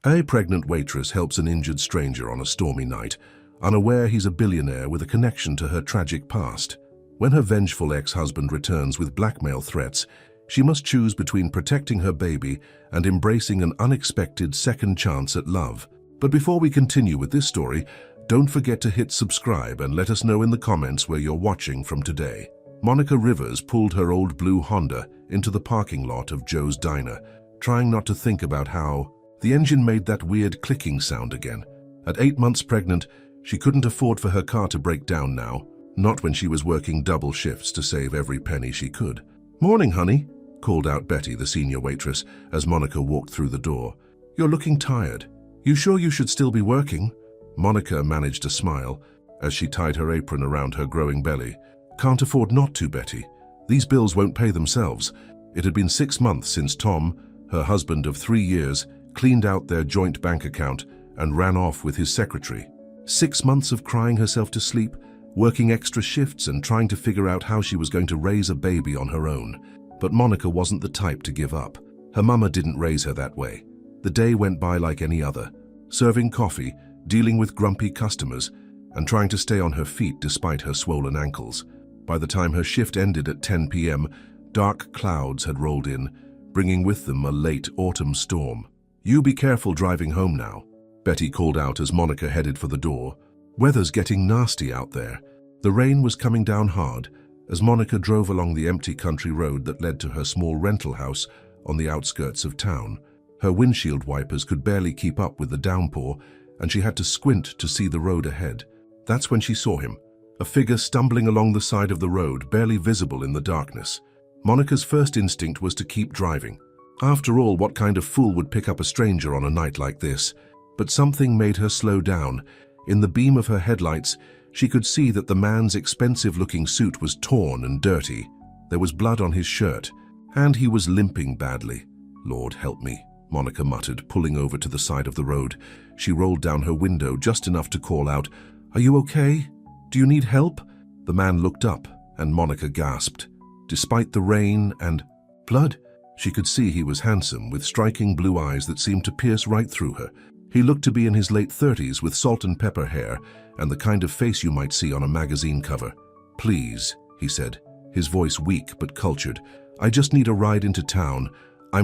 A pregnant waitress helps an injured stranger on a stormy night, unaware he's a billionaire with a connection to her tragic past. When her vengeful ex-husband returns with blackmail threats, she must choose between protecting her baby and embracing an unexpected second chance at love. But before we continue with this story, don't forget to hit subscribe and let us know in the comments where you're watching from today. Monica Rivers pulled her old blue Honda into the parking lot of Joe's Diner, trying not to think about how the engine made that weird clicking sound again. At 8 months pregnant, she couldn't afford for her car to break down now, not when she was working double shifts to save every penny she could. "Morning, honey," called out Betty, the senior waitress, as Monica walked through the door. "You're looking tired. You sure you should still be working?" Monica managed a smile as she tied her apron around her growing belly. "Can't afford not to, Betty. These bills won't pay themselves." It had been 6 months since Tom, her husband of 3 years, cleaned out their joint bank account and ran off with his secretary. 6 months of crying herself to sleep, working extra shifts and trying to figure out how she was going to raise a baby on her own. But Monica wasn't the type to give up. Her mama didn't raise her that way. The day went by like any other, serving coffee, dealing with grumpy customers, and trying to stay on her feet despite her swollen ankles. By the time her shift ended at 10 p.m., dark clouds had rolled in, bringing with them a late autumn storm. "You be careful driving home now," Betty called out as Monica headed for the door. "Weather's getting nasty out there." The rain was coming down hard as Monica drove along the empty country road that led to her small rental house on the outskirts of town. Her windshield wipers could barely keep up with the downpour, and she had to squint to see the road ahead. That's when she saw him, a figure stumbling along the side of the road, barely visible in the darkness. Monica's first instinct was to keep driving. After all, what kind of fool would pick up a stranger on a night like this? But something made her slow down. In the beam of her headlights, she could see that the man's expensive-looking suit was torn and dirty. There was blood on his shirt, and he was limping badly. "Lord help me," Monica muttered, pulling over to the side of the road. She rolled down her window just enough to call out, "Are you okay? Do you need help?" The man looked up, and Monica gasped. Despite the rain and blood, she could see he was handsome, with striking blue eyes that seemed to pierce right through her. He looked to be in his late 30s with salt and pepper hair and the kind of face you might see on a magazine cover. "Please," he said, his voice weak but cultured. "I just need a ride into town. I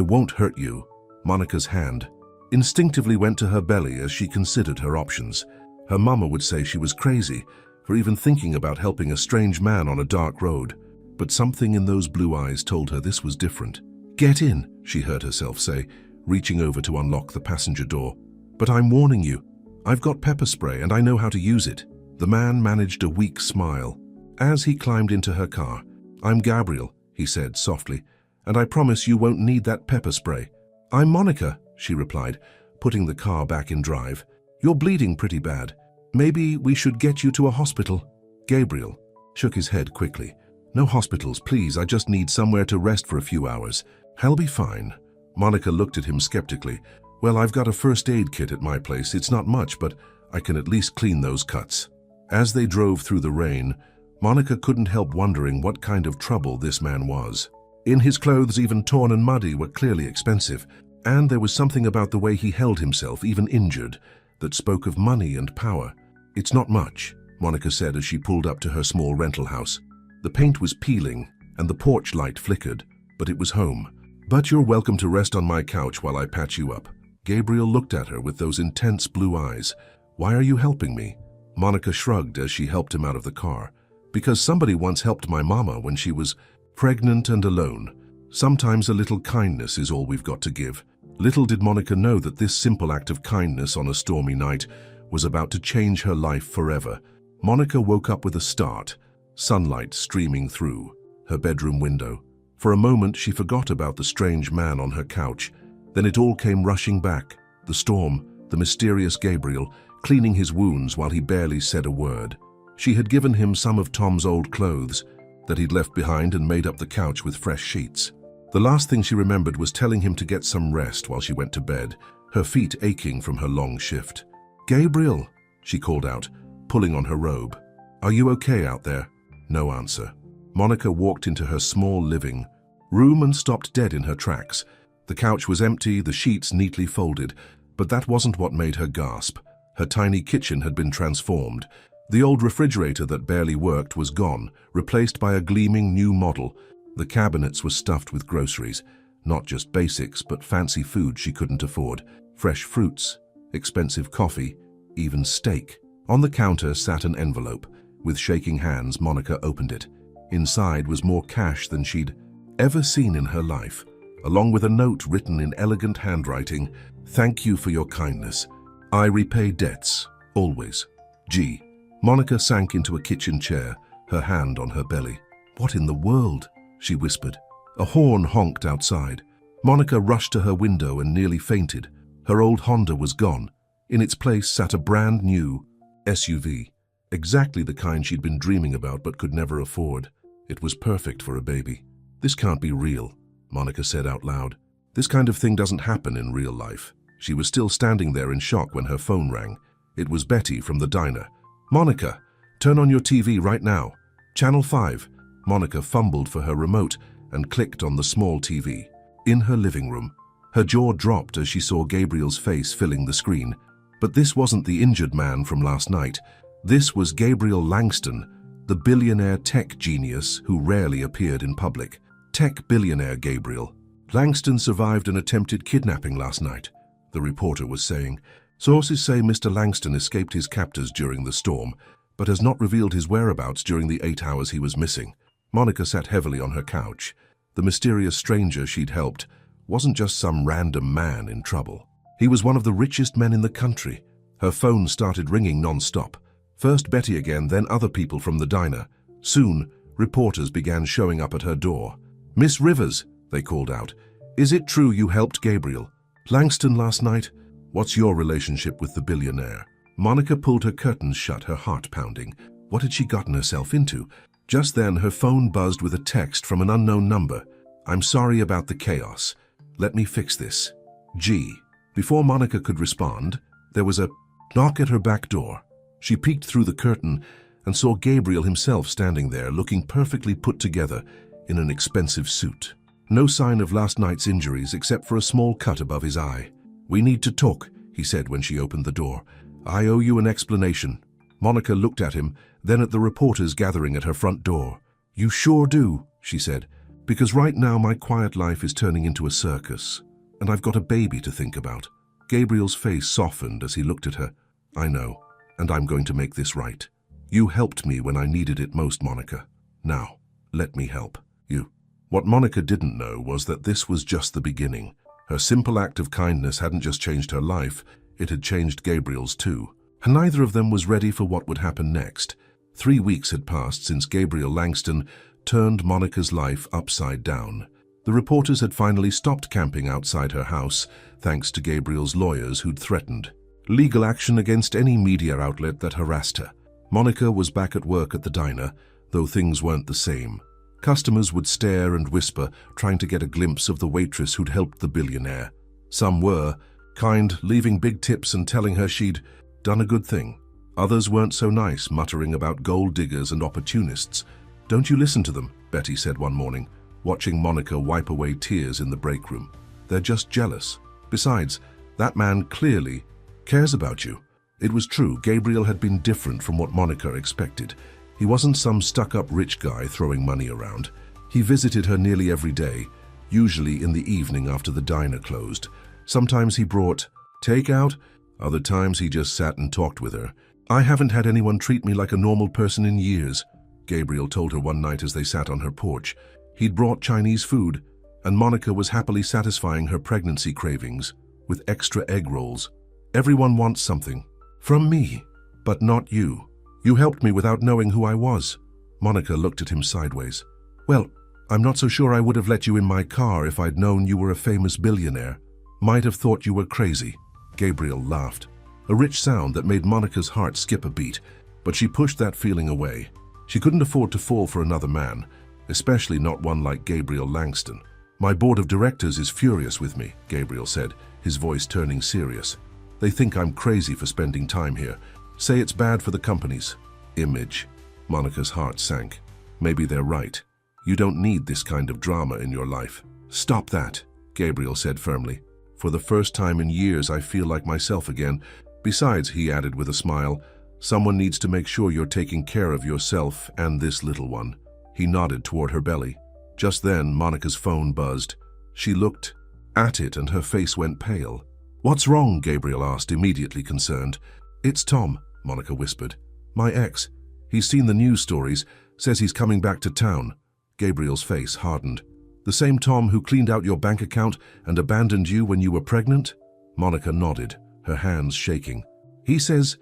won't hurt you." Monica's hand instinctively went to her belly as she considered her options. Her mama would say she was crazy for even thinking about helping a strange man on a dark road. But something in those blue eyes told her this was different. "Get in," she heard herself say, reaching over to unlock the passenger door. "But I'm warning you, I've got pepper spray and I know how to use it." The man managed a weak smile as he climbed into her car. "I'm Gabriel," he said softly, "and I promise you won't need that pepper spray." "I'm Monica," she replied, putting the car back in drive. "You're bleeding pretty bad. Maybe we should get you to a hospital." Gabriel shook his head quickly. "No hospitals, please. I just need somewhere to rest for a few hours. I'll be fine." Monica looked at him skeptically. "Well, I've got a first aid kit at my place. It's not much, but I can at least clean those cuts." As they drove through the rain, Monica couldn't help wondering what kind of trouble this man was. In his clothes, even torn and muddy, were clearly expensive, and there was something about the way he held himself, even injured, that spoke of money and power. "It's not much," Monica said as she pulled up to her small rental house. The paint was peeling, and the porch light flickered, but it was home. "But you're welcome to rest on my couch while I patch you up." Gabriel looked at her with those intense blue eyes. "Why are you helping me?" Monica shrugged as she helped him out of the car. "Because somebody once helped my mama when she was pregnant and alone. Sometimes a little kindness is all we've got to give." Little did Monica know that this simple act of kindness on a stormy night was about to change her life forever. Monica woke up with a start, sunlight streaming through her bedroom window. For a moment, she forgot about the strange man on her couch. Then it all came rushing back. The storm, the mysterious Gabriel, cleaning his wounds while he barely said a word. She had given him some of Tom's old clothes that he'd left behind and made up the couch with fresh sheets. The last thing she remembered was telling him to get some rest while she went to bed, her feet aching from her long shift. "Gabriel," she called out, pulling on her robe. "Are you okay out there?" No answer. Monica walked into her small living room and stopped dead in her tracks. The couch was empty, the sheets neatly folded, but that wasn't what made her gasp. Her tiny kitchen had been transformed. The old refrigerator that barely worked was gone, replaced by a gleaming new model. The cabinets were stuffed with groceries, not just basics, but fancy food she couldn't afford. Fresh fruits, expensive coffee, even steak. On the counter sat an envelope. With shaking hands, Monica opened it. Inside was more cash than she'd ever seen in her life, along with a note written in elegant handwriting. "Thank you for your kindness. I repay debts, always. G." Monica sank into a kitchen chair, her hand on her belly. "What in the world?" she whispered. A horn honked outside. Monica rushed to her window and nearly fainted. Her old Honda was gone. In its place sat a brand new SUV, exactly the kind she'd been dreaming about but could never afford. It was perfect for a baby. "This can't be real," Monica said out loud. "This kind of thing doesn't happen in real life." She was still standing there in shock when her phone rang. It was Betty from the diner. "Monica, turn on your TV right now. Channel 5. Monica fumbled for her remote and clicked on the small TV. In her living room, her jaw dropped as she saw Gabriel's face filling the screen. But this wasn't the injured man from last night. This was Gabriel Langston, the billionaire tech genius who rarely appeared in public. Tech billionaire Gabriel. "Langston survived an attempted kidnapping last night," the reporter was saying. "Sources say Mr. Langston escaped his captors during the storm, but has not revealed his whereabouts during the 8 hours he was missing." Monica sat heavily on her couch. The mysterious stranger she'd helped wasn't just some random man in trouble. He was one of the richest men in the country. Her phone started ringing non-stop. First Betty again, then other people from the diner. Soon, reporters began showing up at her door. "Miss Rivers," they called out, "is it true you helped Gabriel Langston last night? What's your relationship with the billionaire?" Monica pulled her curtains shut, her heart pounding. What had she gotten herself into? Just then, her phone buzzed with a text from an unknown number. "I'm sorry about the chaos. Let me fix this. G." Before Monica could respond, there was a knock at her back door. She peeked through the curtain and saw Gabriel himself standing there, looking perfectly put together in an expensive suit. No sign of last night's injuries except for a small cut above his eye. "We need to talk," he said when she opened the door. "I owe you an explanation." Monica looked at him, then at the reporters gathering at her front door. "You sure do," she said, "because right now my quiet life is turning into a circus, and I've got a baby to think about." Gabriel's face softened as he looked at her. "I know, and I'm going to make this right. You helped me when I needed it most, Monica. Now, let me help you." What Monica didn't know was that this was just the beginning. Her simple act of kindness hadn't just changed her life, it had changed Gabriel's too. And neither of them was ready for what would happen next. 3 weeks had passed since Gabriel Langston turned Monica's life upside down. The reporters had finally stopped camping outside her house, thanks to Gabriel's lawyers who'd threatened legal action against any media outlet that harassed her. Monica was back at work at the diner, though things weren't the same. Customers would stare and whisper, trying to get a glimpse of the waitress who'd helped the billionaire. Some were kind, leaving big tips and telling her she'd done a good thing. Others weren't so nice, muttering about gold diggers and opportunists. "Don't you listen to them," Betty said one morning, watching Monica wipe away tears in the break room. "They're just jealous. Besides, that man clearly cares about you." It was true, Gabriel had been different from what Monica expected. He wasn't some stuck-up rich guy throwing money around. He visited her nearly every day, usually in the evening after the diner closed. Sometimes he brought takeout, other times he just sat and talked with her. "I haven't had anyone treat me like a normal person in years," Gabriel told her one night as they sat on her porch. He'd brought Chinese food, and Monica was happily satisfying her pregnancy cravings with extra egg rolls. "Everyone wants something. From me. But not you. You helped me without knowing who I was." Monica looked at him sideways. "Well, I'm not so sure I would have let you in my car if I'd known you were a famous billionaire. Might have thought you were crazy." Gabriel laughed, a rich sound that made Monica's heart skip a beat, but she pushed that feeling away. She couldn't afford to fall for another man, especially not one like Gabriel Langston. "My board of directors is furious with me," Gabriel said, his voice turning serious. "They think I'm crazy for spending time here. Say it's bad for the company's image." Monica's heart sank. Maybe they're right. You don't need this kind of drama in your life. "Stop that," Gabriel said firmly. For the first time in years, I feel like myself again. Besides, he added with a smile, someone needs to make sure you're taking care of yourself and this little one. He nodded toward her belly. Just then, Monica's phone buzzed. She looked at it and her face went pale. "What's wrong?" Gabriel asked, immediately concerned. "It's Tom," Monica whispered. "My ex. He's seen the news stories, says he's coming back to town." Gabriel's face hardened. "The same Tom who cleaned out your bank account and abandoned you when you were pregnant?" Monica nodded, her hands shaking. He says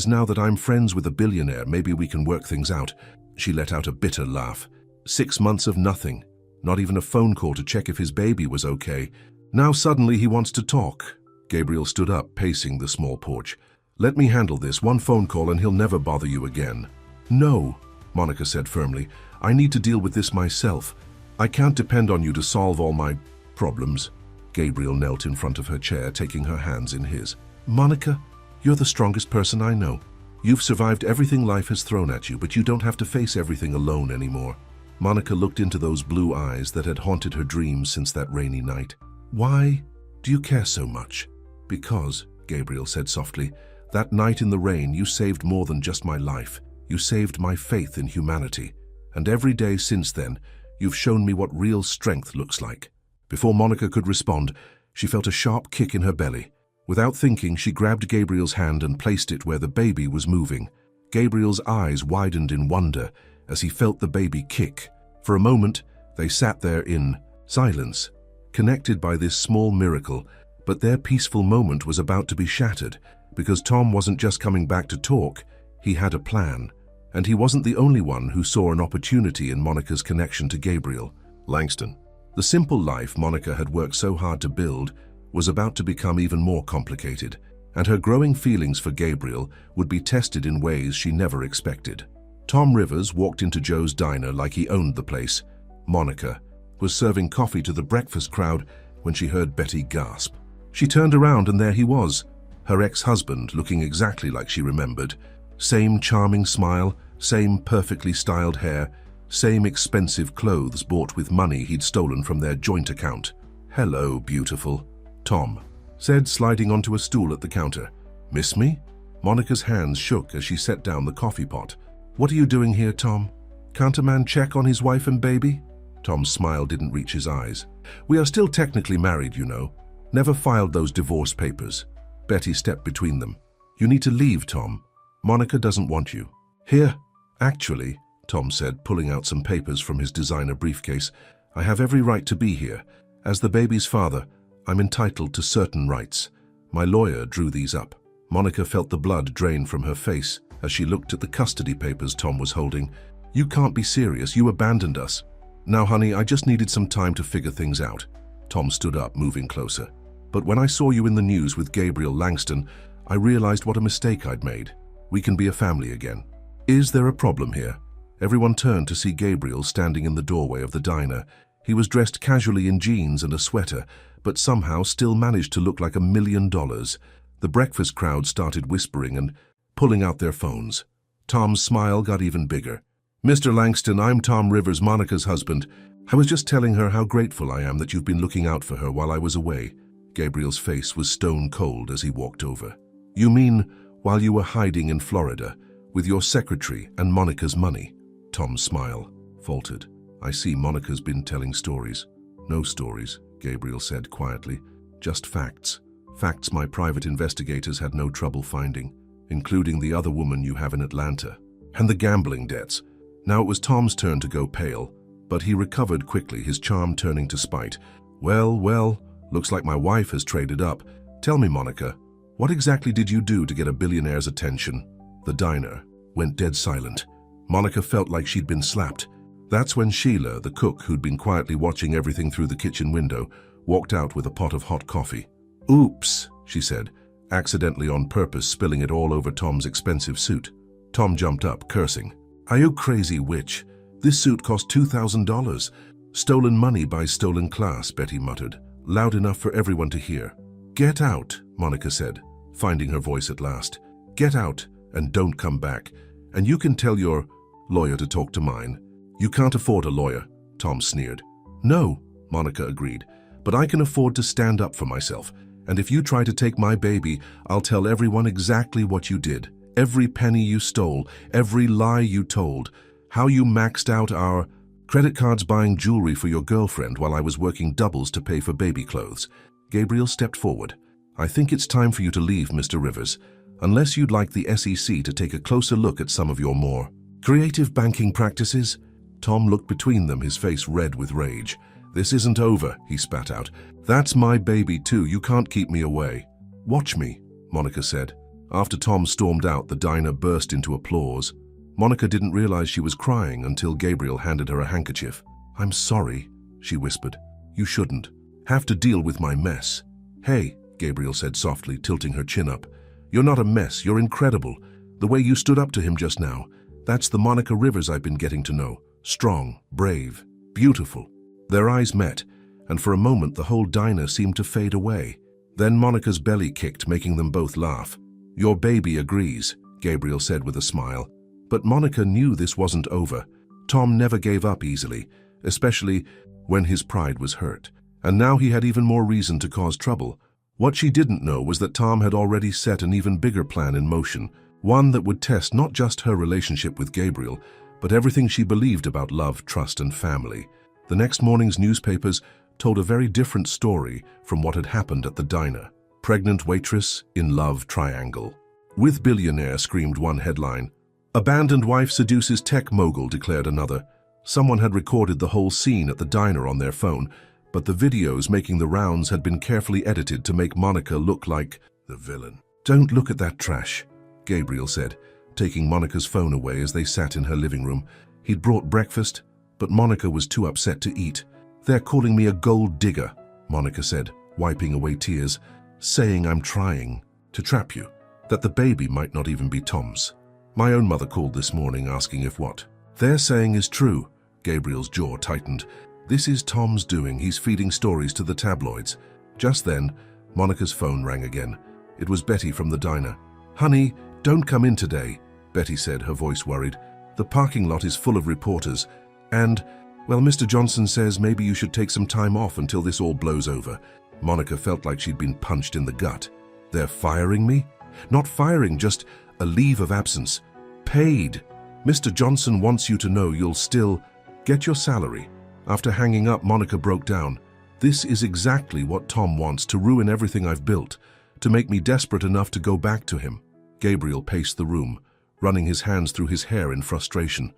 now that I'm friends with a billionaire, maybe we can work things out." She let out a bitter laugh. 6 months of nothing. Not even a phone call to check if his baby was okay. Now suddenly he wants to talk. Gabriel stood up, pacing the small porch. "Let me handle this. One phone call and he'll never bother you again." "No," Monica said firmly. "I need to deal with this myself. I can't depend on you to solve all my problems." Gabriel knelt in front of her chair, taking her hands in his. "Monica, you're the strongest person I know. You've survived everything life has thrown at you, but you don't have to face everything alone anymore." Monica looked into those blue eyes that had haunted her dreams since that rainy night. "Why do you care so much?" "Because," Gabriel said softly, "that night in the rain you saved more than just my life. You saved my faith in humanity. And every day since then, you've shown me what real strength looks like." Before Monica could respond, she felt a sharp kick in her belly. Without thinking, she grabbed Gabriel's hand and placed it where the baby was moving. Gabriel's eyes widened in wonder as he felt the baby kick. For a moment, they sat there in silence, connected by this small miracle, but their peaceful moment was about to be shattered, because Tom wasn't just coming back to talk, he had a plan. And he wasn't the only one who saw an opportunity in Monica's connection to Gabriel Langston. The simple life Monica had worked so hard to build was about to become even more complicated, and her growing feelings for Gabriel would be tested in ways she never expected. Tom Rivers walked into Joe's diner like he owned the place. Monica was serving coffee to the breakfast crowd when she heard Betty gasp. She turned around and there he was, her ex-husband, looking exactly like she remembered. Same charming smile, same perfectly styled hair, same expensive clothes bought with money he'd stolen from their joint account. "Hello, beautiful," Tom said, sliding onto a stool at the counter. "Miss me?" Monica's hands shook as she set down the coffee pot. "What are you doing here, Tom? Can't a man check on his wife and baby?" Tom's smile didn't reach his eyes. "We are still technically married, you know. Never filed those divorce papers." Betty stepped between them. "You need to leave, Tom. Monica doesn't want you." "Here, actually," Tom said, pulling out some papers from his designer briefcase. "I have every right to be here. As the baby's father, I'm entitled to certain rights. My lawyer drew these up." Monica felt the blood drain from her face as she looked at the custody papers Tom was holding. "You can't be serious. You abandoned us." "Now, honey, I just needed some time to figure things out." Tom stood up, moving closer. "But when I saw you in the news with Gabriel Langston, I realized what a mistake I'd made. We can be a family again. Is there a problem here?" Everyone turned to see Gabriel standing in the doorway of the diner. He was dressed casually in jeans and a sweater, but somehow still managed to look like $1 million. The breakfast crowd started whispering and pulling out their phones. Tom's smile got even bigger. "Mr. Langston, I'm Tom Rivers, Monica's husband. I was just telling her how grateful I am that you've been looking out for her while I was away." Gabriel's face was stone cold as he walked over. "You mean while you were hiding in Florida with your secretary and Monica's money?" Tom's smile faltered. "I see Monica's been telling stories." "No stories," Gabriel said quietly. "Just facts. Facts my private investigators had no trouble finding, including the other woman you have in Atlanta, and the gambling debts." Now it was Tom's turn to go pale, but he recovered quickly, his charm turning to spite. Well, looks like my wife has traded up. Tell me, Monica, what exactly did you do to get a billionaire's attention?" The diner went dead silent. Monica felt like she'd been slapped. That's when Sheila, the cook who'd been quietly watching everything through the kitchen window, walked out with a pot of hot coffee. "Oops," she said, accidentally on purpose spilling it all over Tom's expensive suit. Tom jumped up, cursing. "Are you crazy, witch? This suit cost $2,000. Stolen money buys stolen class," Betty muttered, loud enough for everyone to hear. "Get out," Monica said, finding her voice at last. "Get out and don't come back. And you can tell your lawyer to talk to mine." "You can't afford a lawyer," Tom sneered. "No," Monica agreed, but I can afford to stand up for myself. And if you try to take my baby, I'll tell everyone exactly what you did. Every penny you stole, every lie you told, how you maxed out our credit cards buying jewelry for your girlfriend while I was working doubles to pay for baby clothes. Gabriel stepped forward. I think it's time for you to leave, Mr. Rivers, unless you'd like the SEC to take a closer look at some of your more creative banking practices. Tom looked between them, his face red with rage. This isn't over, he spat out. That's my baby too, you can't keep me away. Watch me, Monica said. After Tom stormed out, the diner burst into applause. Monica didn't realize she was crying until Gabriel handed her a handkerchief. I'm sorry, she whispered. You shouldn't have to deal with my mess. Hey, Gabriel said softly, tilting her chin up. You're not a mess, you're incredible. The way you stood up to him just now, that's the Monica Rivers I've been getting to know. Strong, brave, beautiful. Their eyes met, and for a moment the whole diner seemed to fade away. Then Monica's belly kicked, making them both laugh. Your baby agrees, Gabriel said with a smile. But Monica knew this wasn't over. Tom never gave up easily, especially when his pride was hurt. And now he had even more reason to cause trouble. What she didn't know was that Tom had already set an even bigger plan in motion, one that would test not just her relationship with Gabriel, but everything she believed about love, trust, and family. The next morning's newspapers told a very different story from what had happened at the diner. Pregnant waitress in love triangle. With billionaire, screamed one headline. Abandoned wife seduces tech mogul, declared another. Someone had recorded the whole scene at the diner on their phone, but the videos making the rounds had been carefully edited to make Monica look like the villain. Don't look at that trash, Gabriel said, taking Monica's phone away as they sat in her living room. He'd brought breakfast, but Monica was too upset to eat. They're calling me a gold digger, Monica said, wiping away tears, saying I'm trying to trap you, that the baby might not even be Tom's. My own mother called this morning asking if what they're saying is true. Gabriel's jaw tightened. This is Tom's doing. He's feeding stories to the tabloids. Just then, Monica's phone rang again. It was Betty from the diner. Honey, don't come in today, Betty said, her voice worried. The parking lot is full of reporters, and, well, Mr. Johnson says maybe you should take some time off until this all blows over. Monica felt like she'd been punched in the gut. They're firing me? Not firing, just a leave of absence. Paid. Mr. Johnson wants you to know you'll still get your salary. After hanging up, Monica broke down. This is exactly what Tom wants, to ruin everything I've built, to make me desperate enough to go back to him. Gabriel paced the room, running his hands through his hair in frustration.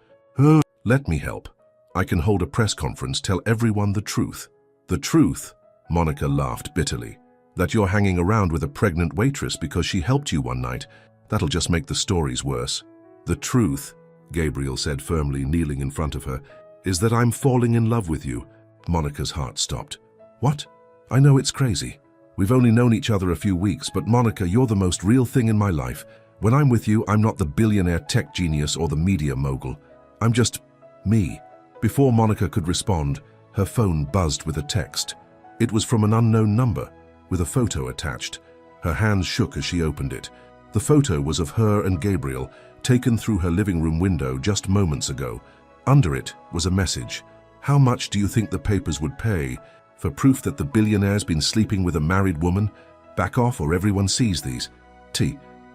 Let me help. I can hold a press conference, tell everyone the truth. The truth? Monica laughed bitterly. That you're hanging around with a pregnant waitress because she helped you one night. That'll just make the stories worse. The truth, Gabriel said firmly, kneeling in front of her, is that I'm falling in love with you. Monica's heart stopped. What? I know it's crazy. We've only known each other a few weeks, but Monica, you're the most real thing in my life. When I'm with you, I'm not the billionaire tech genius or the media mogul. I'm just me. Before Monica could respond, her phone buzzed with a text. It was from an unknown number, with a photo attached. Her hands shook as she opened it. The photo was of her and Gabriel, taken through her living room window just moments ago. Under it was a message. How much do you think the papers would pay for proof that the billionaire's been sleeping with a married woman? Back off or everyone sees these.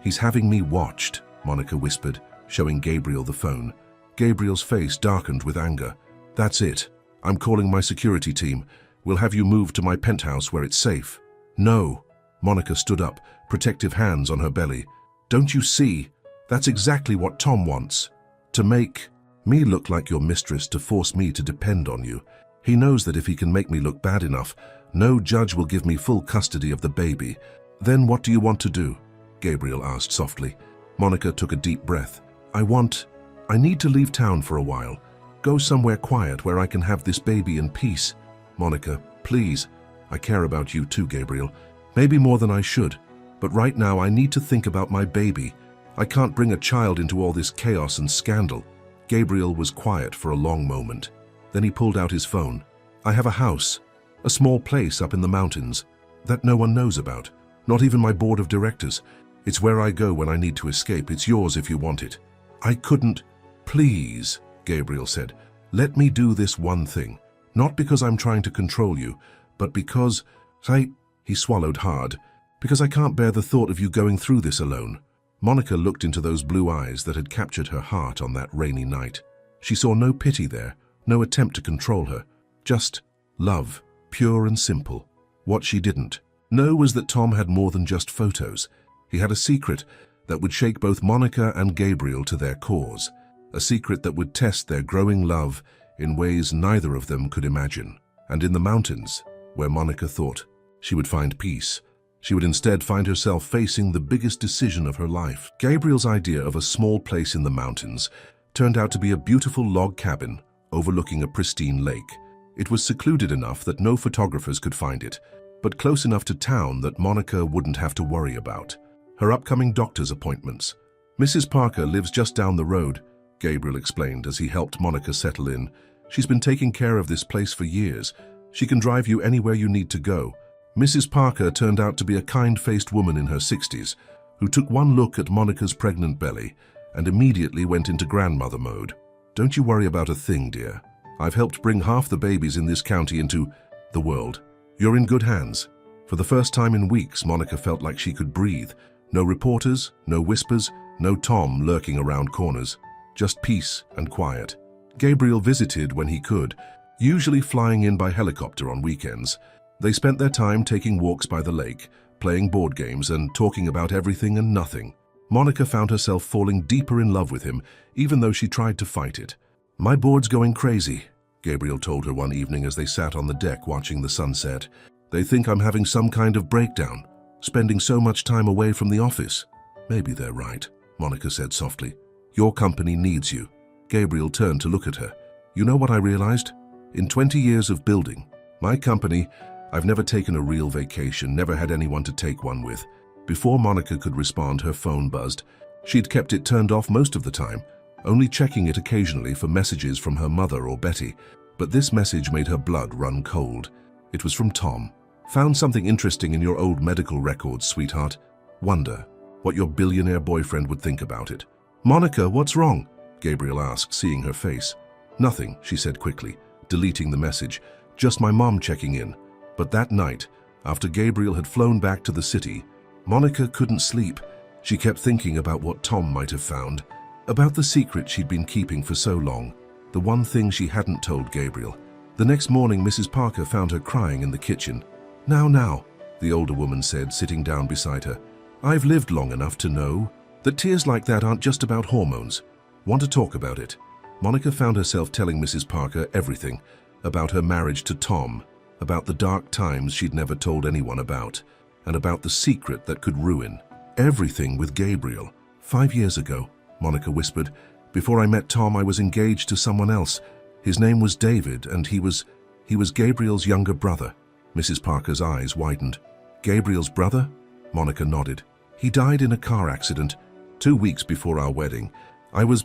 He's having me watched, Monica whispered, showing Gabriel the phone. Gabriel's face darkened with anger. That's it. I'm calling my security team. We'll have you moved to my penthouse where it's safe. No. Monica stood up, protective hands on her belly. Don't you see? That's exactly what Tom wants. To make me look like your mistress, to force me to depend on you. He knows that if he can make me look bad enough, no judge will give me full custody of the baby. Then what do you want to do? Gabriel asked softly. Monica took a deep breath. I need to leave town for a while. Go somewhere quiet where I can have this baby in peace. Monica, please. I care about you too, Gabriel. Maybe more than I should. But right now I need to think about my baby. I can't bring a child into all this chaos and scandal. Gabriel was quiet for a long moment. Then he pulled out his phone. I have a house, a small place up in the mountains, that no one knows about. Not even my board of directors. It's where I go when I need to escape. It's yours if you want it. I couldn't. Please, Gabriel said. Let me do this one thing. Not because I'm trying to control you, But because he swallowed hard, because I can't bear the thought of you going through this alone. Monica looked into those blue eyes that had captured her heart on that rainy night. She saw no pity there, no attempt to control her. Just love, pure and simple. What she didn't know was that Tom had more than just photos. He had a secret that would shake both Monica and Gabriel to their cores. A secret that would test their growing love in ways neither of them could imagine. And in the mountains, where Monica thought she would find peace, she would instead find herself facing the biggest decision of her life. Gabriel's idea of a small place in the mountains turned out to be a beautiful log cabin overlooking a pristine lake. It was secluded enough that no photographers could find it, but close enough to town that Monica wouldn't have to worry about her upcoming doctor's appointments. Mrs. Parker lives just down the road, Gabriel explained as he helped Monica settle in. She's been taking care of this place for years. She can drive you anywhere you need to go. Mrs. Parker turned out to be a kind-faced woman in her 60s who took one look at Monica's pregnant belly and immediately went into grandmother mode. Don't you worry about a thing, dear. I've helped bring half the babies in this county into the world. You're in good hands. For the first time in weeks, Monica felt like she could breathe. No reporters, no whispers, no Tom lurking around corners. Just peace and quiet. Gabriel visited when he could, usually flying in by helicopter on weekends. They spent their time taking walks by the lake, playing board games and talking about everything and nothing. Monica found herself falling deeper in love with him, even though she tried to fight it. My board's going crazy, Gabriel told her one evening as they sat on the deck watching the sunset. They think I'm having some kind of breakdown, spending so much time away from the office. Maybe they're right, Monica said softly. Your company needs you. Gabriel turned to look at her. You know what I realized? In 20 years of building my company, I've never taken a real vacation, never had anyone to take one with. Before Monica could respond, her phone buzzed. She'd kept it turned off most of the time, only checking it occasionally for messages from her mother or Betty. But this message made her blood run cold. It was from Tom. Found something interesting in your old medical records, sweetheart. Wonder what your billionaire boyfriend would think about it. Monica, what's wrong? Gabriel asked, seeing her face. Nothing, she said quickly, deleting the message. Just my mom checking in. But that night, after Gabriel had flown back to the city, Monica couldn't sleep. She kept thinking about what Tom might have found, about the secret she'd been keeping for so long, the one thing she hadn't told Gabriel. The next morning, Mrs. Parker found her crying in the kitchen. Now, the older woman said, sitting down beside her. I've lived long enough to know that tears like that aren't just about hormones. Want to talk about it? Monica found herself telling Mrs. Parker everything, about her marriage to Tom, about the dark times she'd never told anyone about, and about the secret that could ruin everything with Gabriel. 5 years ago, Monica whispered, before I met Tom, I was engaged to someone else. His name was David, and he was Gabriel's younger brother. Mrs. Parker's eyes widened. Gabriel's brother? Monica nodded. He died in a car accident 2 weeks before our wedding. I was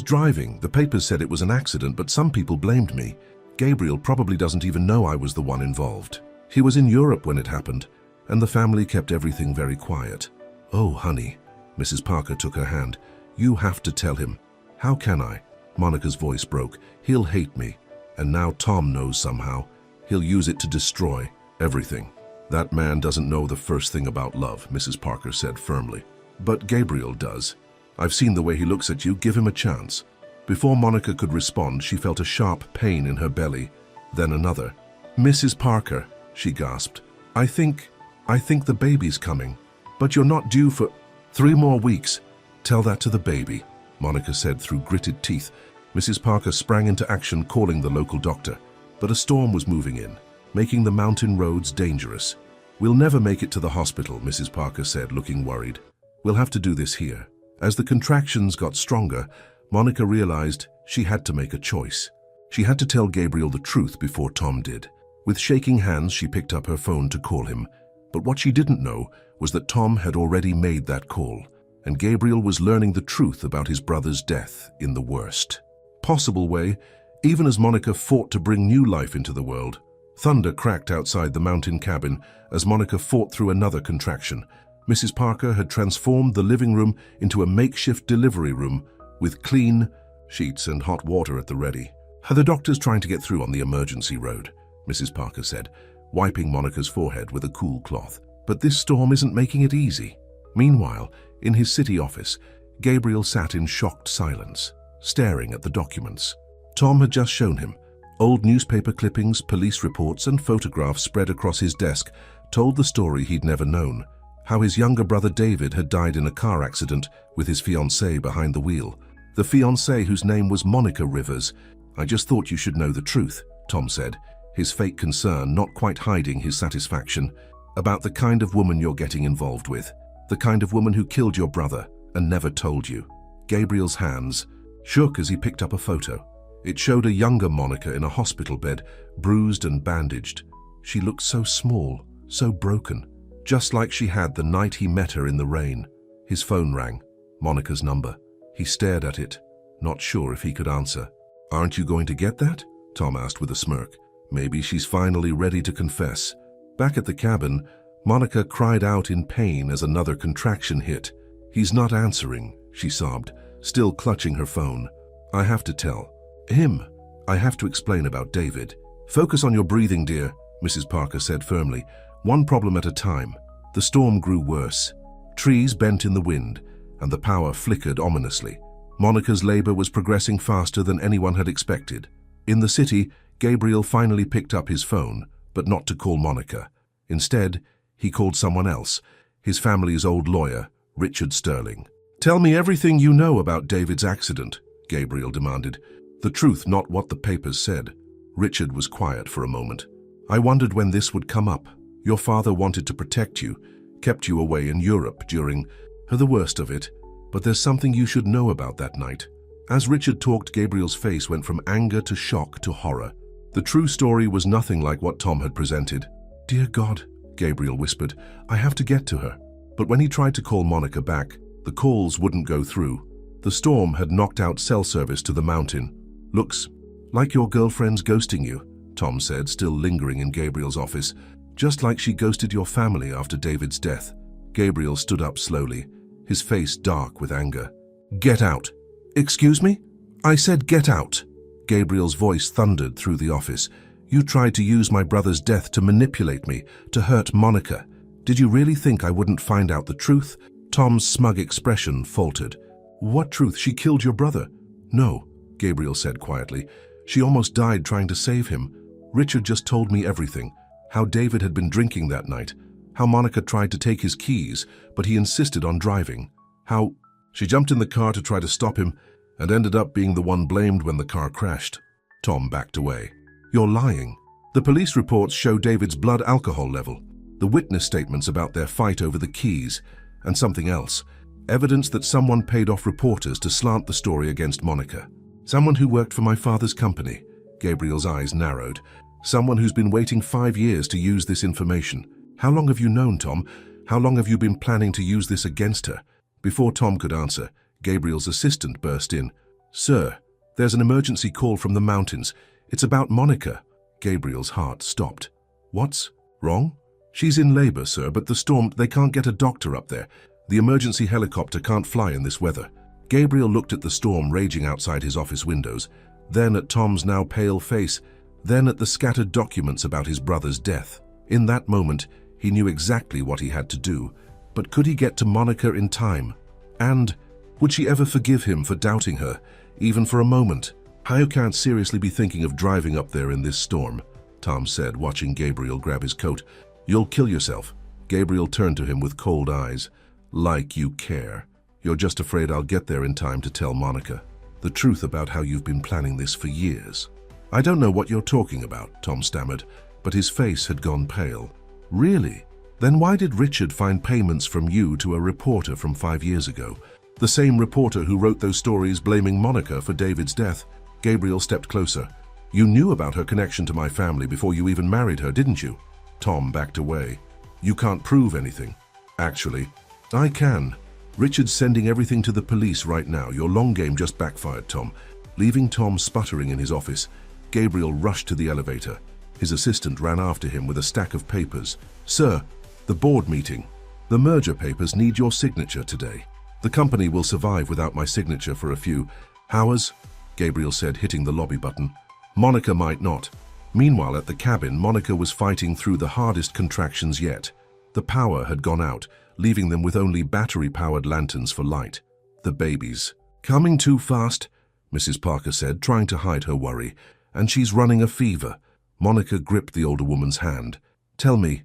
driving. The papers said it was an accident, but some people blamed me. Gabriel probably doesn't even know I was the one involved. He was in Europe when it happened, and the family kept everything very quiet. Oh, honey, Mrs. Parker took her hand. You have to tell him. How can I? Monica's voice broke. He'll hate me. And now Tom knows somehow. He'll use it to destroy everything. That man doesn't know the first thing about love, Mrs. Parker said firmly. But Gabriel does. I've seen the way he looks at you. Give him a chance. Before Monica could respond, she felt a sharp pain in her belly, then another. Mrs. Parker, she gasped. I think the baby's coming. But you're not due for 3 more weeks. Tell that to the baby, Monica said through gritted teeth. Mrs. Parker sprang into action, calling the local doctor. But a storm was moving in, making the mountain roads dangerous. We'll never make it to the hospital, Mrs. Parker said, looking worried. We'll have to do this here. As the contractions got stronger, Monica realized she had to make a choice. She had to tell Gabriel the truth before Tom did. With shaking hands, she picked up her phone to call him. But what she didn't know was that Tom had already made that call, and Gabriel was learning the truth about his brother's death in the worst possible way, even as Monica fought to bring new life into the world. Thunder cracked outside the mountain cabin as Monica fought through another contraction. Mrs. Parker had transformed the living room into a makeshift delivery room with clean sheets and hot water at the ready. The doctor's trying to get through on the emergency road, Mrs. Parker said. wiping Monica's forehead with a cool cloth. But this storm isn't making it easy. Meanwhile, in his city office, Gabriel sat in shocked silence, staring at the documents. Tom had just shown him. Old newspaper clippings, police reports, and photographs spread across his desk told the story he'd never known. How his younger brother David had died in a car accident with his fiancée behind the wheel. The fiancée whose name was Monica Rivers. "I just thought you should know the truth," Tom said, his fake concern not quite hiding his satisfaction, "about the kind of woman you're getting involved with. The kind of woman who killed your brother and never told you." Gabriel's hands shook as he picked up a photo. It showed a younger Monica in a hospital bed, bruised and bandaged. She looked so small, so broken, just like she had the night he met her in the rain. His phone rang. Monica's number. He stared at it, not sure if he could answer. "Aren't you going to get that?" Tom asked with a smirk. Maybe she's finally ready to confess. Back at the cabin, Monica cried out in pain as another contraction hit. "He's not answering," she sobbed, still clutching her phone. "I have to tell him. I have to explain about David." "Focus on your breathing, dear," Mrs. Parker said firmly. "One problem at a time." The storm grew worse. Trees bent in the wind, and the power flickered ominously. Monica's labor was progressing faster than anyone had expected. In the city, Gabriel finally picked up his phone, but not to call Monica. Instead, he called someone else, his family's old lawyer, Richard Sterling. "Tell me everything you know about David's accident," Gabriel demanded. "The truth, not what the papers said." Richard was quiet for a moment. "I wondered when this would come up. Your father wanted to protect you, kept you away in Europe during the worst of it, but there's something you should know about that night." As Richard talked, Gabriel's face went from anger to shock to horror. The true story was nothing like what Tom had presented. "Dear God," Gabriel whispered, "I have to get to her." But when he tried to call Monica back, the calls wouldn't go through. The storm had knocked out cell service to the mountain. "Looks like your girlfriend's ghosting you," Tom said, still lingering in Gabriel's office. "Just like she ghosted your family after David's death." Gabriel stood up slowly, his face dark with anger. "Get out." "Excuse me? I said get out." Gabriel's voice thundered through the office. "You tried to use my brother's death to manipulate me, to hurt Monica. Did you really think I wouldn't find out the truth?" Tom's smug expression faltered. "What truth? She killed your brother." "No," Gabriel said quietly. "She almost died trying to save him. Richard just told me everything. How David had been drinking that night. How Monica tried to take his keys, but he insisted on driving. How she jumped in the car to try to stop him and ended up being the one blamed when the car crashed." Tom backed away. "You're lying. The police reports show David's blood alcohol level, the witness statements about their fight over the keys, and something else. Evidence that someone paid off reporters to slant the story against Monica. Someone who worked for my father's company." Gabriel's eyes narrowed. "Someone who's been waiting 5 years to use this information. How long have you known, Tom? How long have you been planning to use this against her?" Before Tom could answer, Gabriel's assistant burst in. "Sir, there's an emergency call from the mountains. It's about Monica." Gabriel's heart stopped. "What's wrong?" "She's in labor, sir, but the storm, they can't get a doctor up there. The emergency helicopter can't fly in this weather." Gabriel looked at the storm raging outside his office windows, then at Tom's now pale face, then at the scattered documents about his brother's death. In that moment, he knew exactly what he had to do. But could he get to Monica in time? And would she ever forgive him for doubting her, even for a moment? "I can't seriously be thinking of driving up there in this storm," Tom said, watching Gabriel grab his coat. "You'll kill yourself." Gabriel turned to him with cold eyes. "Like you care. You're just afraid I'll get there in time to tell Monica the truth about how you've been planning this for years." "I don't know what you're talking about," Tom stammered, but his face had gone pale. "Really? Then why did Richard find payments from you to a reporter from 5 years ago? The same reporter who wrote those stories blaming Monica for David's death?" Gabriel stepped closer. "You knew about her connection to my family before you even married her, didn't you?" Tom backed away. "You can't prove anything." "Actually, I can. Richard's sending everything to the police right now. Your long game just backfired, Tom." Leaving Tom sputtering in his office, Gabriel rushed to the elevator. His assistant ran after him with a stack of papers. "Sir, the board meeting. The merger papers need your signature today. The company will survive without my signature for a few hours," Gabriel said, hitting the lobby button. "Monica might not. Meanwhile, at the cabin, Monica was fighting through the hardest contractions yet. The power had gone out, leaving them with only battery-powered lanterns for light. The babies. "Coming too fast," Mrs. Parker said, trying to hide her worry. "And she's running a fever." Monica gripped the older woman's hand. Tell me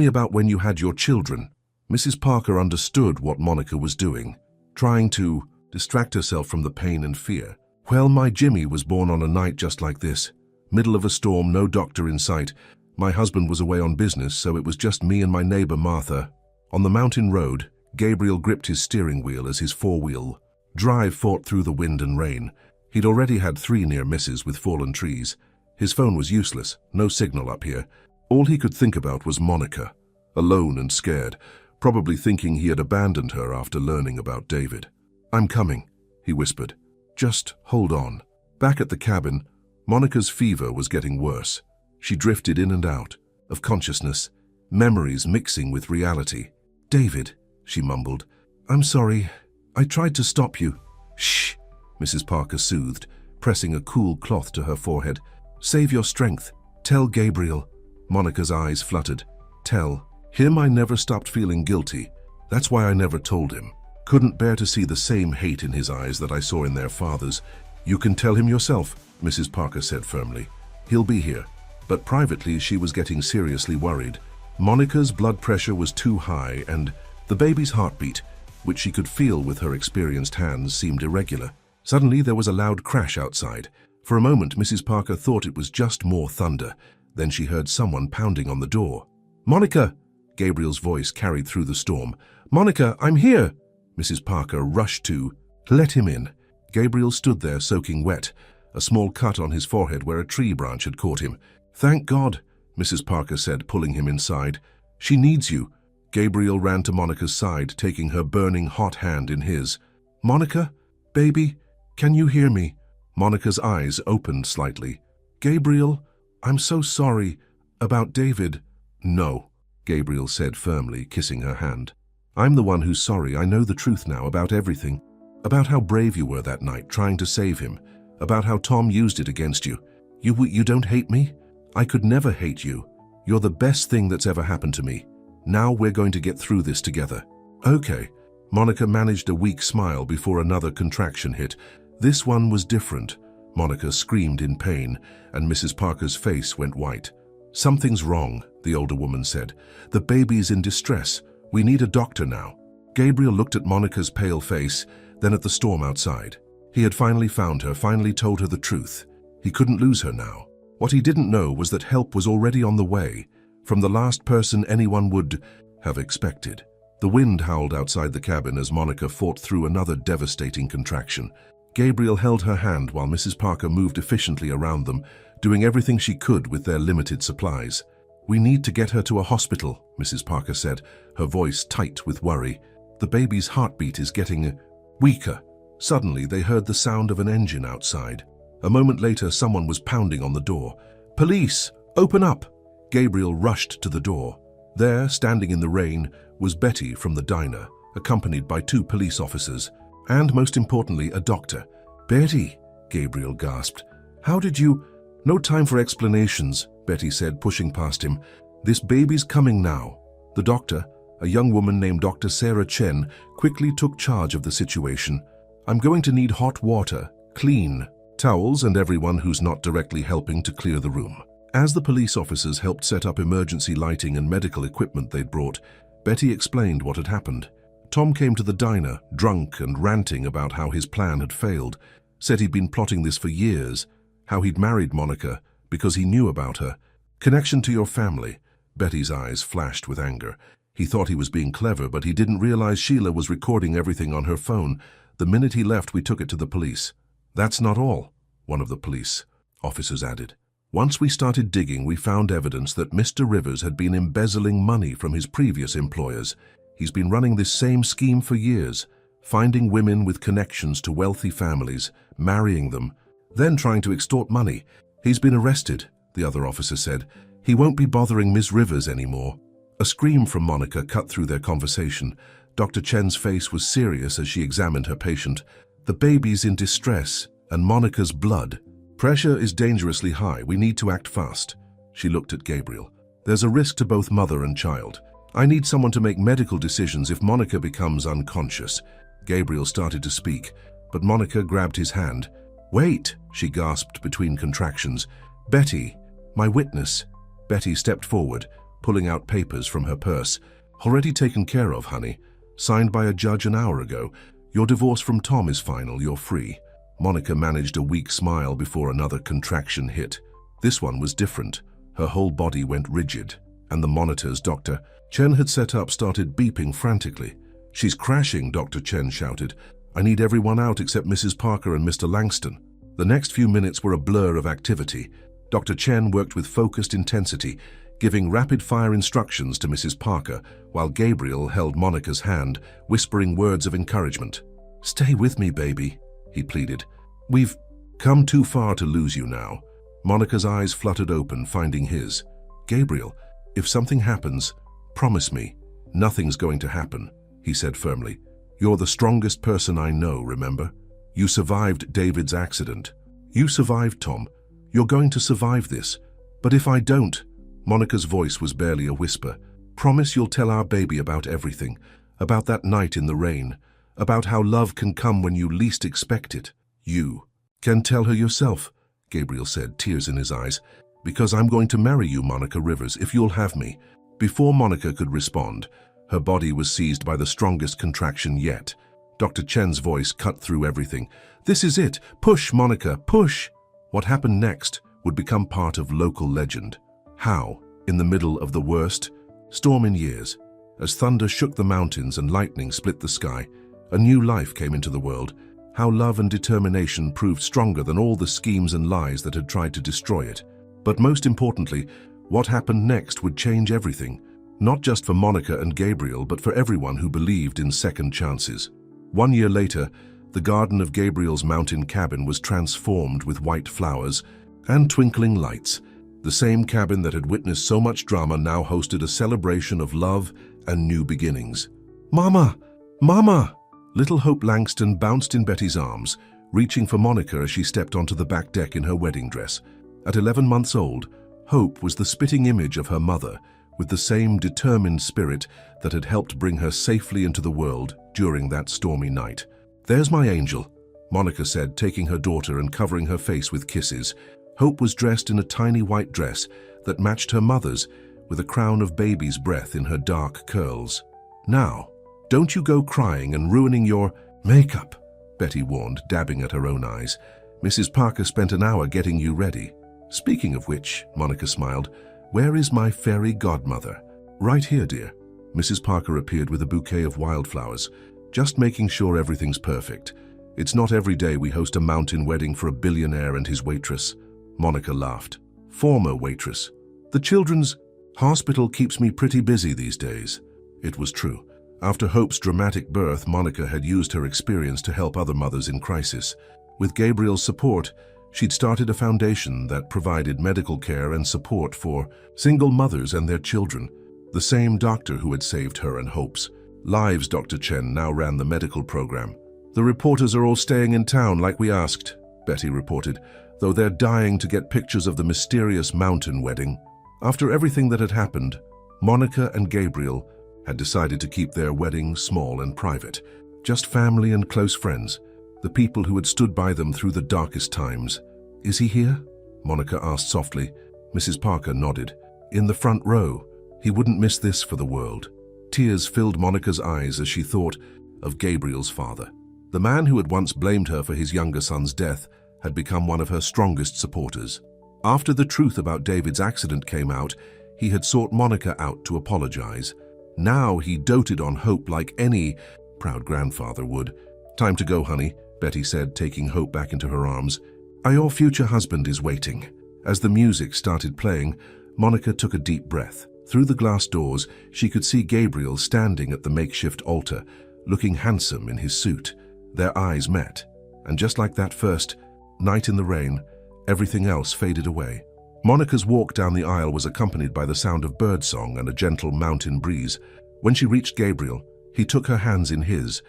about when you had your children." Mrs. Parker understood what Monica was doing, trying to distract herself from the pain and fear. "Well, my Jimmy was born on a night just like this. Middle of a storm, no doctor in sight. My husband was away on business, so it was just me and my neighbor Martha." On the mountain road, Gabriel gripped his steering wheel as his four-wheel drive fought through the wind and rain. He'd already had 3 near misses with fallen trees. His phone was useless, no signal up here. All he could think about was Monica, alone and scared, probably thinking he had abandoned her after learning about David. "I'm coming," he whispered. "Just hold on." Back at the cabin, Monica's fever was getting worse. She drifted in and out of consciousness, memories mixing with reality. "David," she mumbled. "I'm sorry. I tried to stop you." "Shh," Mrs. Parker soothed, pressing a cool cloth to her forehead. "Save your strength. Tell Gabriel." Monica's eyes fluttered. "Tell him I never stopped feeling guilty. That's why I never told him. Couldn't bear to see the same hate in his eyes that I saw in their father's." "You can tell him yourself," Mrs. Parker said firmly. "He'll be here." But privately, she was getting seriously worried. Monica's blood pressure was too high, and the baby's heartbeat, which she could feel with her experienced hands, seemed irregular. Suddenly, there was a loud crash outside. For a moment, Mrs. Parker thought it was just more thunder. Then she heard someone pounding on the door. "Monica!" Gabriel's voice carried through the storm. "Monica, I'm here!" Mrs. Parker rushed to let him in. Gabriel stood there soaking wet, a small cut on his forehead where a tree branch had caught him. "Thank God," Mrs. Parker said, pulling him inside. "She needs you." Gabriel ran to Monica's side, taking her burning hot hand in his. "Monica, baby, can you hear me?" Monica's eyes opened slightly. "Gabriel, I'm so sorry about David." "No," Gabriel said firmly, kissing her hand. "I'm the one who's sorry. I know the truth now about everything. About how brave you were that night, trying to save him. About how Tom used it against you. You don't hate me? I could never hate you. You're the best thing that's ever happened to me. Now we're going to get through this together." "Okay." Monica managed a weak smile before another contraction hit. This one was different. Monica screamed in pain, and Mrs. Parker's face went white. "Something's wrong," the older woman said. "The baby's in distress. We need a doctor now." Gabriel looked at Monica's pale face, then at the storm outside. He had finally found her, finally told her the truth. He couldn't lose her now. What he didn't know was that help was already on the way, from the last person anyone would have expected. The wind howled outside the cabin as Monica fought through another devastating contraction. Gabriel held her hand while Mrs. Parker moved efficiently around them, doing everything she could with their limited supplies. "We need to get her to a hospital," Mrs. Parker said, her voice tight with worry. "The baby's heartbeat is getting weaker." Suddenly, they heard the sound of an engine outside. A moment later, someone was pounding on the door. "Police! Open up!" Gabriel rushed to the door. There, standing in the rain, was Betty from the diner, accompanied by 2 police officers, and most importantly, a doctor. "Betty," Gabriel gasped. "How did you—" "No time for explanations," Betty said, pushing past him. "This baby's coming now." The doctor, a young woman named Dr. Sarah Chen, quickly took charge of the situation. "I'm going to need hot water, clean towels, and everyone who's not directly helping to clear the room." As the police officers helped set up emergency lighting and medical equipment they'd brought, Betty explained what had happened. Tom came to the diner, drunk and ranting about how his plan had failed, said he'd been plotting this for years, how he'd married Monica because he knew about her. "Connection to your family." Betty's eyes flashed with anger. He thought he was being clever, but he didn't realize Sheila was recording everything on her phone. "The minute he left, we took it to the police." "That's not all," one of the police officers added. "Once we started digging, we found evidence that Mr. Rivers had been embezzling money from his previous employers. He's been running this same scheme for years, finding women with connections to wealthy families, marrying them, then trying to extort money. He's been arrested," the other officer said. "He won't be bothering Miss Rivers anymore." A scream from Monica cut through their conversation. Dr. Chen's face was serious as she examined her patient. "The baby's in distress, and Monica's blood Pressure is dangerously high. We need to act fast. She looked at Gabriel. There's a risk to both mother and child. I need someone to make medical decisions if Monica becomes unconscious. Gabriel started to speak, but Monica grabbed his hand. Wait, she gasped between contractions. Betty, my witness. Betty stepped forward, pulling out papers from her purse. Already taken care of, honey. Signed by a judge an hour ago. Your divorce from Tom is final. You're free. Monica managed a weak smile before another contraction hit. This one was different. Her whole body went rigid, and the monitors Dr. Chen had set up started beeping frantically. She's crashing, Dr. Chen shouted. I need everyone out except Mrs. Parker and Mr. Langston. The next few minutes were a blur of activity. Dr. Chen worked with focused intensity, giving rapid-fire instructions to Mrs. Parker, while Gabriel held Monica's hand, whispering words of encouragement. Stay with me, baby, he pleaded. We've come too far to lose you now. Monica's eyes fluttered open, finding his. Gabriel, if something happens, promise me. Nothing's going to happen, he said firmly. You're the strongest person I know, remember? You survived David's accident. You survived, Tom. You're going to survive this. But if I don't, Monica's voice was barely a whisper. Promise you'll tell our baby about everything, about that night in the rain, about how love can come when you least expect it. You can tell her yourself, Gabriel said, tears in his eyes, because I'm going to marry you, Monica Rivers, if you'll have me. Before Monica could respond, her body was seized by the strongest contraction yet. Dr. Chen's voice cut through everything. This is it. Push, Monica, push. What happened next would become part of local legend. How, in the middle of the worst storm in years, as thunder shook the mountains and lightning split the sky, a new life came into the world. How love and determination proved stronger than all the schemes and lies that had tried to destroy it. But most importantly, what happened next would change everything, not just for Monica and Gabriel, but for everyone who believed in second chances. 1 year later, the garden of Gabriel's mountain cabin was transformed with white flowers and twinkling lights. The same cabin that had witnessed so much drama now hosted a celebration of love and new beginnings. Mama! Mama! Little Hope Langston bounced in Betty's arms, reaching for Monica as she stepped onto the back deck in her wedding dress. At 11 months old, Hope was the spitting image of her mother, with the same determined spirit that had helped bring her safely into the world during that stormy night. There's my angel, Monica said, taking her daughter and covering her face with kisses. Hope was dressed in a tiny white dress that matched her mother's, with a crown of baby's breath in her dark curls. Now, don't you go crying and ruining your makeup, Betty warned, dabbing at her own eyes. Mrs. Parker spent an hour getting you ready. Speaking of which, Monica smiled, where is my fairy godmother? Right here, dear. Mrs. Parker appeared with a bouquet of wildflowers, just making sure everything's perfect. It's not every day we host a mountain wedding for a billionaire and his waitress. Monica laughed. Former waitress. The children's hospital keeps me pretty busy these days. It was true. After Hope's dramatic birth, Monica had used her experience to help other mothers in crisis. With Gabriel's support, she'd started a foundation that provided medical care and support for single mothers and their children. The same doctor who had saved her and Hope's lives, Dr. Chen, now ran the medical program. The reporters are all staying in town like we asked, Betty reported, though they're dying to get pictures of the mysterious mountain wedding. After everything that had happened, Monica and Gabriel had decided to keep their wedding small and private, just family and close friends, the people who had stood by them through the darkest times. Is he here? Monica asked softly. Mrs. Parker nodded. In the front row. He wouldn't miss this for the world. Tears filled Monica's eyes as she thought of Gabriel's father. The man who had once blamed her for his younger son's death had become one of her strongest supporters. After the truth about David's accident came out, he had sought Monica out to apologize. Now he doted on Hope like any proud grandfather would. Time to go, honey, Betty said, taking Hope back into her arms. Your future husband is waiting. As the music started playing, Monica took a deep breath. Through the glass doors, she could see Gabriel standing at the makeshift altar, looking handsome in his suit. Their eyes met, and just like that first night in the rain, everything else faded away. Monica's walk down the aisle was accompanied by the sound of birdsong and a gentle mountain breeze. When she reached Gabriel, he took her hands in his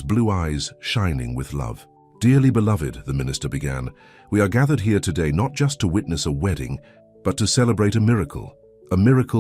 blue eyes shining with love. "Dearly beloved," the minister began, "we are gathered here today not just to witness a wedding, but to celebrate a miracle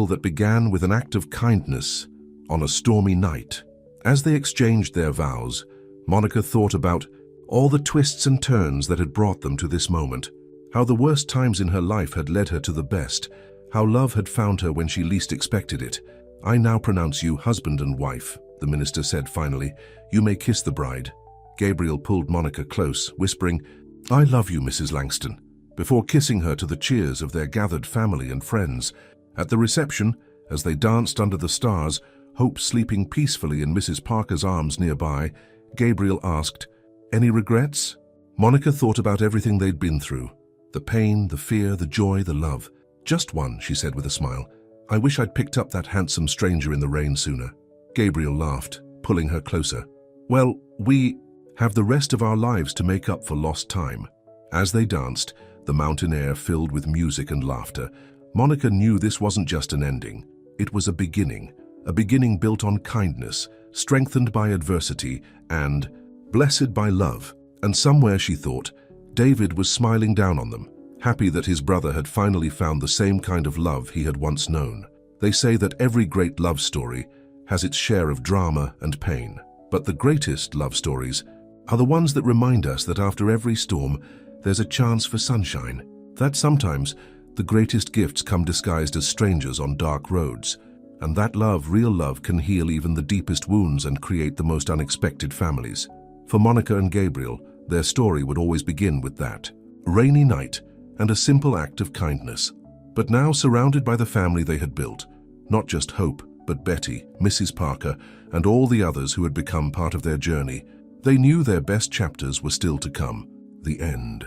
that began with an act of kindness on a stormy night." As they exchanged their vows, Monica thought about all the twists and turns that had brought them to this moment, how the worst times in her life had led her to the best, how love had found her when she least expected it. "I now pronounce you husband and wife," the minister said finally. "You may kiss the bride." Gabriel pulled Monica close, whispering, "I love you, Mrs. Langston," before kissing her to the cheers of their gathered family and friends. At the reception, as they danced under the stars, Hope sleeping peacefully in Mrs. Parker's arms nearby, Gabriel asked, "Any regrets?" Monica thought about everything they'd been through. The pain, the fear, the joy, the love. "Just one," she said with a smile. "I wish I'd picked up that handsome stranger in the rain sooner." Gabriel laughed, pulling her closer. "Well, we have the rest of our lives to make up for lost time." As they danced, the mountain air filled with music and laughter, Monica knew this wasn't just an ending. It was a beginning built on kindness, strengthened by adversity, and blessed by love. And somewhere, she thought, David was smiling down on them, happy that his brother had finally found the same kind of love he had once known. They say that every great love story has its share of drama and pain, but the greatest love stories are the ones that remind us that after every storm, there's a chance for sunshine. That sometimes the greatest gifts come disguised as strangers on dark roads, and that love, real love, can heal even the deepest wounds and create the most unexpected families. For Monica and Gabriel, their story would always begin with that rainy night and a simple act of kindness. But now, surrounded by the family they had built, not just Hope, but Betty, Mrs. Parker, and all the others who had become part of their journey, they knew their best chapters were still to come. The end.